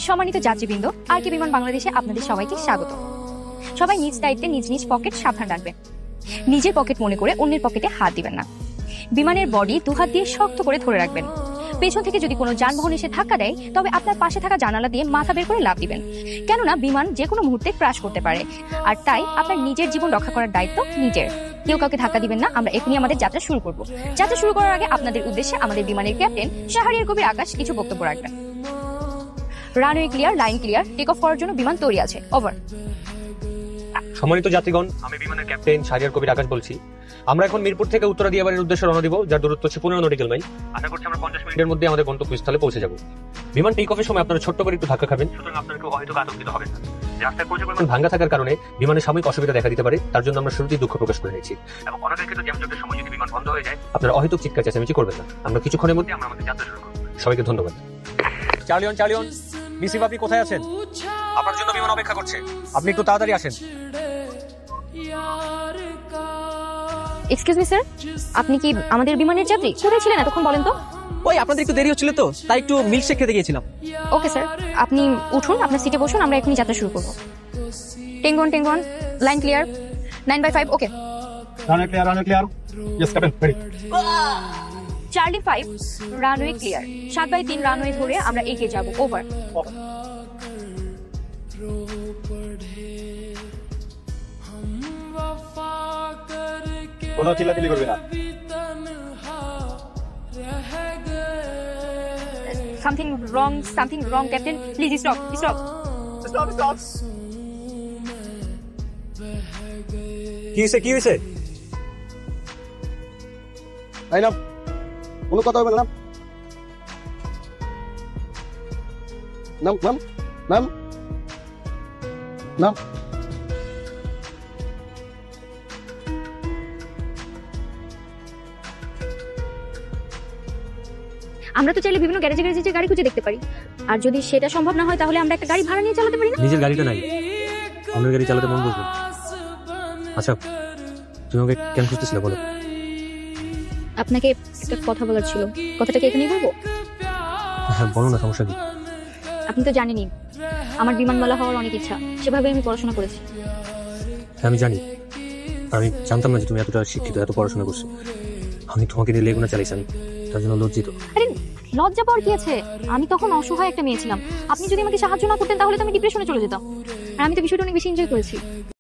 সম্মানিত যাত্রীবৃন্দ, আর কে বিমান বাংলাদেশে আপনাদের সবাইকে স্বাগত। সবাই নিজ দায়িত্বে নিজ নিজ পকেট সাবধান রাখবেন। নিজের পকেট মনে করে অন্যের পকেটে হাত দিবেন না। বিমানের বডি দুহাত দিয়ে শক্ত করে ধরে রাখবেন। পেছন থেকে যদি কোনো যানবাহন এসে ধাক্কা দেয়, তবে আপনার পাশে থাকা জানালা দিয়ে মাথা বের করে লাফ দিবেন, কেননা বিমান যে কোনো মুহূর্তে ক্র্যাশ করতে পারে। আর তাই আপনার নিজের জীবন রক্ষা করার দায়িত্ব নিজের। কেউ কাউকে ধাক্কা দিবেন না। আমরা এখনই আমাদের যাত্রা শুরু করব। যাত্রা শুরু করার আগে আপনাদের উদ্দেশ্যে আমাদের বিমানের ক্যাপ্টেন শাহরিয়ার কবির আকাশ কিছু বক্তব্য রাখবেন। Runway clear, line clear, take off করার জন্য বিমান তৈরি আছে। ওভার। সম্মানিত যাত্রীগণ, আমি বিমানের ক্যাপ্টেন শাহরিয়ার কবির আকাশ বলছি। আমরা এখন মিরপুর থেকে উত্তরা দিয়াবাড়ির উদ্দেশ্যে রওনা দিব, যার দূরত্ব হচ্ছে 15 নটিক্যাল মাইল। আশা করছি আমরা 50 মিনিটের মধ্যে আমাদের গন্তব্যস্থলে পৌঁছে যাব। বিমান টেক অফের সময় আপনারা ছোট্ট করে একটু ধাক্কা খাবেন, সুতরাং আপনারা কেউ হয়তো আতঙ্কিত হবেন না। রাস্তায় প্রচুর পরিমাণ ভাঙা থাকার কারণে বিমানের সাময়িক অসুবিধা দেখা দিতে পারে, তার জন্য আমরা শুরুতেই দুঃখ প্রকাশ করে নিয়েছি। এবং অনাকাঙ্ক্ষিত জ্যামজটের সময় যদি বিমান বন্ধ হয়ে যায়, আপনারা অহেতুক চিৎকার চেঁচামেচি করবেন না। আমরা কিছুক্ষণের মধ্যে আমরা আমাদের যাত্রা শুরু করব। সবাইকে ধন্যবাদ। চার্লিয়ন, মিসিফ আপনি কোথায় আছেন? আপনার জন্য বিমান অপেক্ষা করছে, আপনি একটু তাড়াতাড়ি আসেন। এক্সকিউজ মি স্যার, আপনি কি আমাদের বিমানের যাত্রী? কোথায় ছিলেন এতক্ষণ বলেন তো? ওই আপনাদের একটু দেরি হচ্ছিল তো, তাই একটু মিল্কশেক খেতে গিয়েছিলাম। ওকে স্যার, আপনি উঠুন, আপনার সিটে বসুন, আমরা এখনই যাত্রা শুরু করব। টেঙ্গন, line clear, 9/5। Okay, runway clear. Yes, Captain, ready. Charlie 5, runway clear. 7/3 runway ধরে আমরা এগিয়ে যাব। ওভার। কোনো চিল্লাচিল্লি করবি না। Something wrong, Captain. Please stop. Stop. কি হয়েছে? এই নাম, কোনো কথা হবে না। নাম। আমরা তো চাইলে বিভিন্ন গ্যারেজে গাড়ি খুঁজে দেখতে পারি, আর যদি সেটা সম্ভব না হয় তাহলে আমরা একটা গাড়ি ভাড়া নিয়ে চালাতে পারি না? নিজের গাড়িটা নাই, অন্যের গাড়ি চালাতে মন বলবো। আচ্ছা, তুমি আমাকে কেন খুঁজতেছিলে বলো? আপনাকে একটা কথা বলার ছিল। কথাটা কি এখানেই বলবো? হ্যাঁ বলো না, সমস্যা কি? আপনি তো জানেনই আমার বিমানবালা হওয়ার অনেক ইচ্ছা, সেভাবে আমি পড়াশোনা করেছি। হ্যাঁ আমি জানি, আমি জানতাম না যে তুমি এতটা শিক্ষিত, এত পড়াশোনা করছো। আমি তোমাকে নিয়ে লেগুনা চালাইছি, আমি তার জন্য লজ্জিত। আরে লজ্জা পাওয়ার কি আছে? আমি তখন অসহায় একটা মেয়ে ছিলাম। আপনি যদি আমাকে সাহায্য না করতেন তাহলে তো আমি ডিপ্রেশনে চলে যেতাম। আর আমি তো বিষয়টা অনেক বেশি এনজয় করেছি।